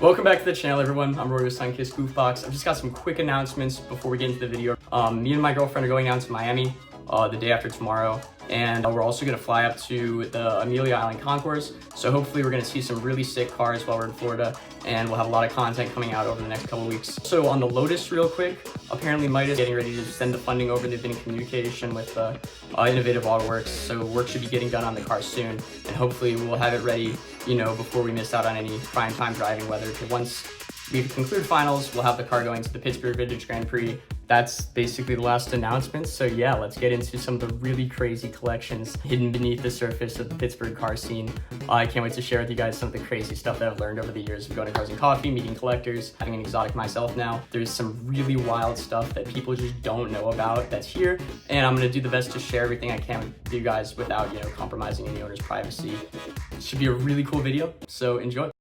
Welcome back to the channel, everyone. I'm Roy's Sunkiss Goofbox. I've just got some quick announcements before we get into the video. Me and my girlfriend are going down to Miami the day after tomorrow, and we're also going to fly up to the Amelia Island Concourse. So hopefully we're going to see some really sick cars while we're in Florida, and we'll have a lot of content coming out over the next couple weeks. So on the Lotus real quick, apparently Midas is getting ready to send the funding over. They've been in communication with Innovative Autoworks, so work should be getting done on the car soon, and hopefully we'll have it ready, you know, before we miss out on any prime time driving weather. Because once we conclude finals, we'll have the car going to the Pittsburgh Vintage Grand Prix. That's basically the last announcement. So yeah, let's get into some of the really crazy collections hidden beneath the surface of the Pittsburgh car scene. I can't wait to share with you guys some of the crazy stuff that I've learned over the years of going to Cars and Coffee, meeting collectors, having an exotic myself now. There's some really wild stuff that people just don't know about that's here, and I'm gonna do the best to share everything I can with you guys without, you know, compromising any owner's privacy. It should be a really cool video, so enjoy.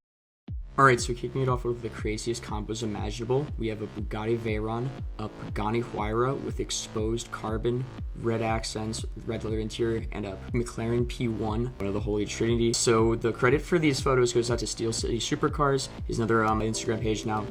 Alright, so kicking it off with the craziest combos imaginable, we have a Bugatti Veyron, a Pagani Huayra with exposed carbon, red accents, red leather interior, and a McLaren P1, one of the Holy Trinity. So the credit for these photos goes out to Steel City Supercars. He's another Instagram page now,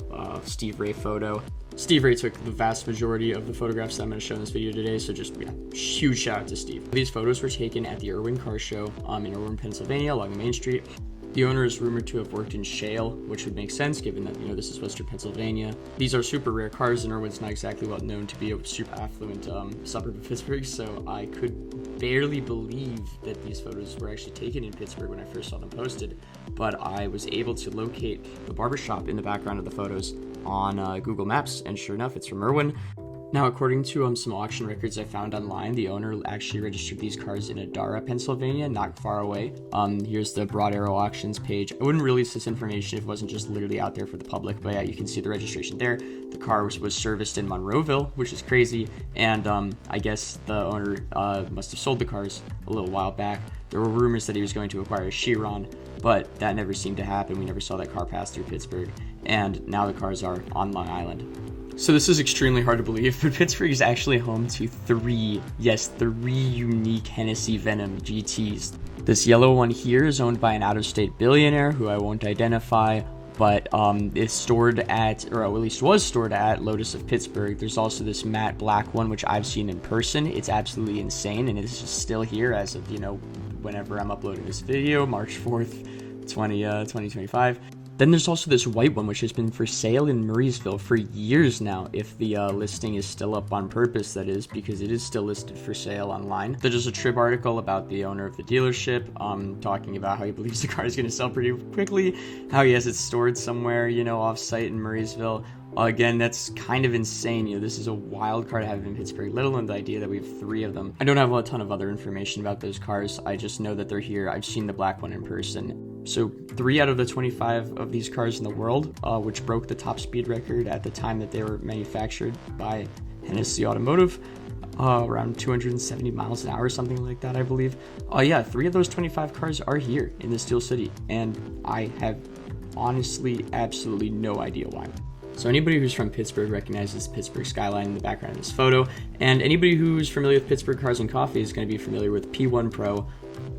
Steve Ray Photo. Steve Ray took the vast majority of the photographs that I'm going to show in this video today, so just, yeah, huge shout out to Steve. These photos were taken at the Irwin Car Show in Irwin, Pennsylvania, along the main street. The owner is rumored to have worked in shale, which would make sense given that, you know, this is Western Pennsylvania. These are super rare cars, and Irwin's not exactly well known to be a super affluent suburb of Pittsburgh, so I could barely believe that these photos were actually taken in Pittsburgh when I first saw them posted, but I was able to locate the barbershop in the background of the photos on Google Maps, and sure enough, it's from Irwin. Now, according to some auction records I found online, the owner actually registered these cars in Adara, Pennsylvania, not far away. Here's the Broad Arrow Auctions page. I wouldn't release this information if it wasn't just literally out there for the public, but yeah, you can see the registration there. The car was serviced in Monroeville, which is crazy, and I guess the owner must have sold the cars a little while back. There were rumors that he was going to acquire a Chiron, but that never seemed to happen. We never saw that car pass through Pittsburgh, and now the cars are on Long Island. So this is extremely hard to believe, but Pittsburgh is actually home to three unique Hennessy Venom GTs. This yellow one here is owned by an out-of-state billionaire who I won't identify, but is stored at, or at least was stored at, Lotus of Pittsburgh. There's also this matte black one, which I've seen in person. It's absolutely insane, and it's just still here as of, you know, whenever I'm uploading this video, March 4th, 2025. Then there's also this white one, which has been for sale in Murraysville for years now, if the listing is still up on purpose, that is, because it is still listed for sale online. There's just a Trib article about the owner of the dealership, talking about how he believes the car is going to sell pretty quickly, how he has it stored somewhere, you know, off-site in Murraysville. Again, that's kind of insane. You know, this is a wild car to have in Pittsburgh, let alone the idea that we have three of them. I don't have a ton of other information about those cars. I just know that they're here. I've seen the black one in person. So 3 out of the 25 of these cars in the world, which broke the top speed record at the time that they were manufactured by Hennessy Automotive, around 270 miles an hour or something like that, I believe. Yeah, 3 of those 25 cars are here in the Steel City, and I have honestly absolutely no idea why. So anybody who's from Pittsburgh recognizes the Pittsburgh skyline in the background of this photo, and anybody who's familiar with Pittsburgh Cars and Coffee is going to be familiar with P1 Pro.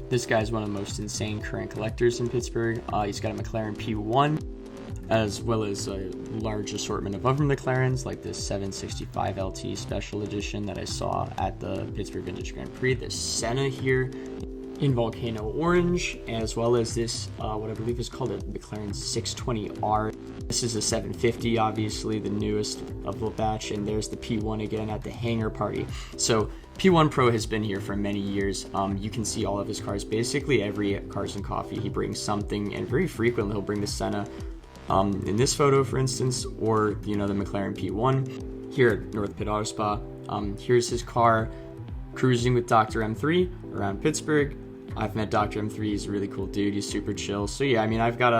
This guy's one of the most insane current collectors in Pittsburgh. He's got a McLaren P1, as well as a large assortment of other McLarens, like this 765 LT Special Edition that I saw at the Pittsburgh Vintage Grand Prix. This Senna here in Volcano Orange, as well as this, what I believe is called a McLaren 620R. This is a 750, obviously the newest of the batch, and there's the P1 again at the hangar party. So P1 Pro has been here for many years. You can see all of his cars, basically every Cars and Coffee. He brings something, and very frequently he'll bring the Senna. In this photo, for instance, or, you know, the McLaren P1 here at North Pitt Auto Spa. Here's his car cruising with Dr. M3 around Pittsburgh. I've met Dr. M3. He's a really cool dude. He's super chill. So yeah, I mean, I've got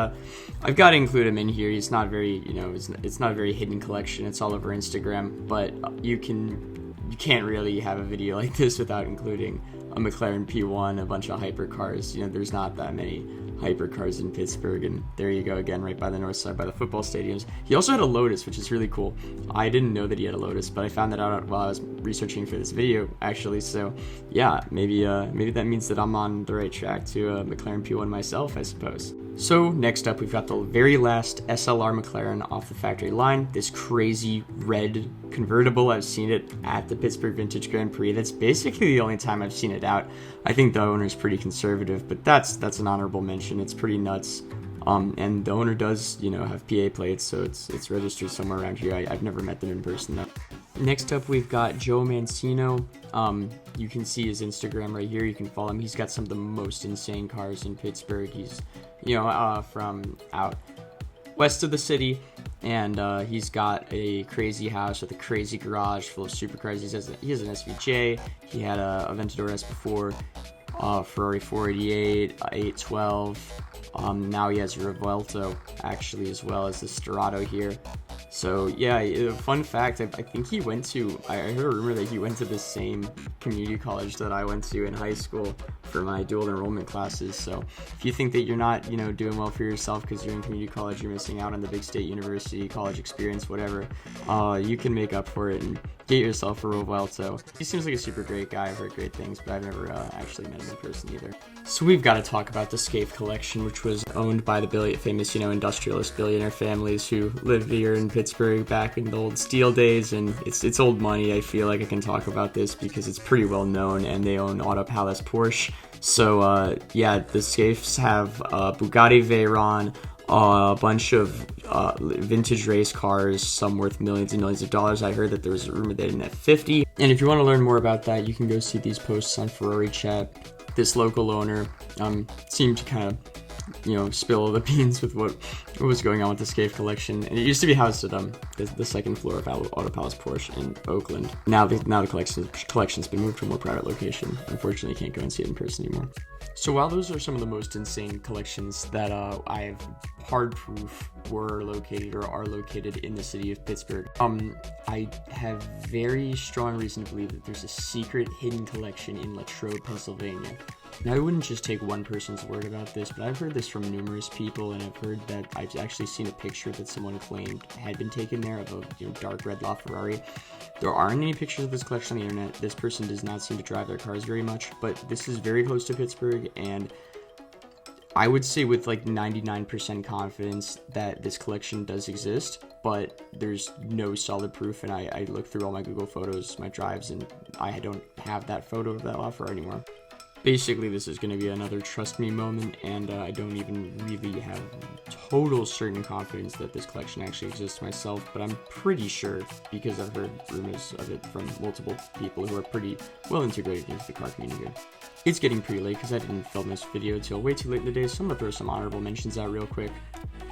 to include him in here. He's not very, you know, it's not a very hidden collection. It's all over Instagram, but you can't really have a video like this without including a McLaren P1, a bunch of hypercars. You know, there's not that many hypercars in Pittsburgh, and there you go again, right by the north side, by the football stadiums. He also had a Lotus, which is really cool. I didn't know that he had a Lotus, but I found that out while I was researching for this video, actually. So yeah, maybe that means that I'm on the right track to a McLaren P1 myself, I suppose. So next up, we've got the very last SLR McLaren off the factory line. This crazy red convertible. I've seen it at the Pittsburgh Vintage Grand Prix. That's basically the only time I've seen it out. I think the owner's pretty conservative, but that's an honorable mention. It's pretty nuts. And the owner does, have PA plates, so it's registered somewhere around here. I've never met them in person though. Next up, we've got Joe Mancino. You can see his Instagram right here. You can follow him. He's got some of the most insane cars in Pittsburgh. He's, from out west of the city, and he's got a crazy house with a crazy garage full of supercars. He has an SVJ. He had a Aventador S before, Ferrari 488, 812. Now he has a Revuelto, actually, as well as the Storado here. So yeah, fun fact, I think he went to, I heard a rumor that he went to the same community college that I went to in high school for my dual enrollment classes. So if you think that you're not, doing well for yourself because you're in community college, you're missing out on the big state university, college experience, whatever, you can make up for it and get yourself a Revuelto. He seems like a super great guy. I've heard great things, but I've never actually met him in person either. So we've got to talk about the Scaife collection, which was owned by the famous, industrialist billionaire families who lived here in Pittsburgh back in the old steel days, and it's old money. I feel like I can talk about this because it's pretty well known, and they own Auto Palace Porsche. So yeah, the Scaifes have Bugatti Veyron, a bunch of vintage race cars, some worth millions and millions of dollars. I heard that there was a rumor they didn't have 50. And if you want to learn more about that, you can go see these posts on Ferrari Chat. This local owner seemed to kind of, spill the beans with what was going on with the Scaife collection. And it used to be housed at the second floor of Auto Palace Porsche in Oakland. Now the collection's been moved to a more private location. Unfortunately, you can't go and see it in person anymore. So while those are some of the most insane collections that I have hard proof were located or are located in the city of Pittsburgh, I have very strong reason to believe that there's a secret hidden collection in Latrobe, Pennsylvania. Now, I wouldn't just take one person's word about this, but I've heard this from numerous people, and I've heard that I've actually seen a picture that someone claimed had been taken there of a dark red LaFerrari. There aren't any pictures of this collection on the internet. This person does not seem to drive their cars very much, but this is very close to Pittsburgh, and I would say with like 99% confidence that this collection does exist, but there's no solid proof, and I looked through all my Google photos, my drives, and I don't have that photo of that LaFerrari anymore. Basically, this is going to be another trust me moment, and I don't even really have total certain confidence that this collection actually exists myself, but I'm pretty sure because I've heard rumors of it from multiple people who are pretty well integrated into the car community here. It's getting pretty late because I didn't film this video till way too late in the day, so I'm going to throw some honorable mentions out real quick.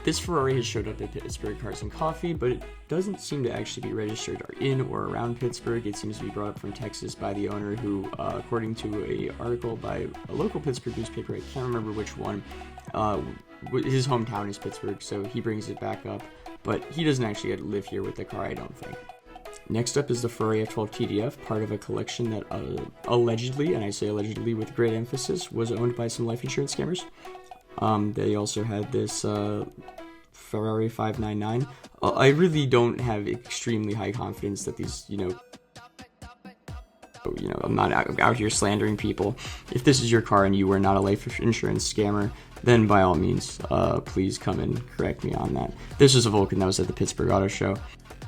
This Ferrari has showed up at Pittsburgh Cars and Coffee, but it doesn't seem to actually be registered in or around Pittsburgh. It seems to be brought up from Texas by the owner who, according to an article by a local Pittsburgh newspaper, I can't remember which one, his hometown is Pittsburgh, so he brings it back up, but he doesn't actually live here with the car, I don't think. Next up is the Ferrari F12 TDF, part of a collection that allegedly, and I say allegedly with great emphasis, was owned by some life insurance scammers. They also had this Ferrari 599. I really don't have extremely high confidence that these, I'm not out here slandering people. If this is your car and you were not a life insurance scammer, then by all means, please come and correct me on that. This is a Vulcan that was at the Pittsburgh Auto Show.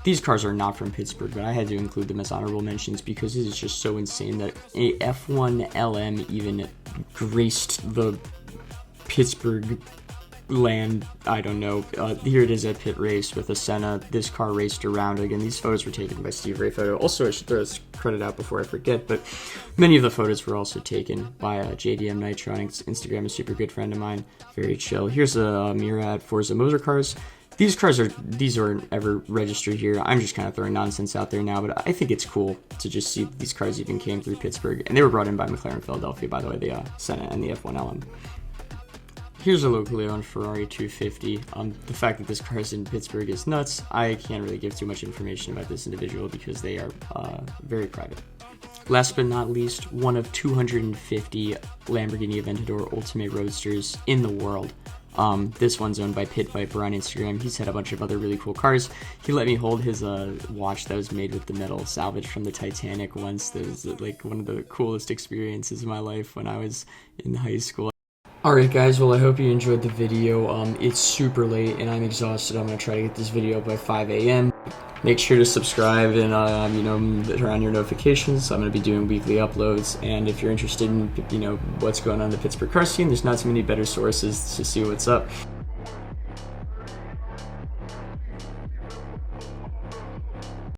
These cars are not from Pittsburgh, but I had to include them as honorable mentions because it is just so insane that a F1 LM even graced the Pittsburgh land. I don't know. Here it is at pit race with a Senna. This car raced around. Again, these photos were taken by Steve Ray Photo. Also, I should throw this credit out before I forget, but many of the photos were also taken by JDM Nitro on Instagram, a super good friend of mine. Very chill. Here's a mirror at Forza Motor Cars. These aren't ever registered here. I'm just kind of throwing nonsense out there now, but I think it's cool to just see that these cars even came through Pittsburgh, and they were brought in by McLaren Philadelphia, by the way, the Senna and the F1 LM. Here's a locally owned Ferrari 250. The fact that this car is in Pittsburgh is nuts. I can't really give too much information about this individual because they are very private. Last but not least, one of 250 Lamborghini Aventador Ultimate Roadsters in the world. This one's owned by Pit Viper on Instagram. He's had a bunch of other really cool cars. He let me hold his watch that was made with the metal salvage from the Titanic once. That was like one of the coolest experiences of my life when I was in high school. Alright guys, well I hope you enjoyed the video. It's super late and I'm exhausted. I'm going to try to get this video up by 5 a.m. Make sure to subscribe and turn on your notifications. I'm going to be doing weekly uploads, and if you're interested in what's going on in the Pittsburgh car scene, there's not too many better sources to see what's up.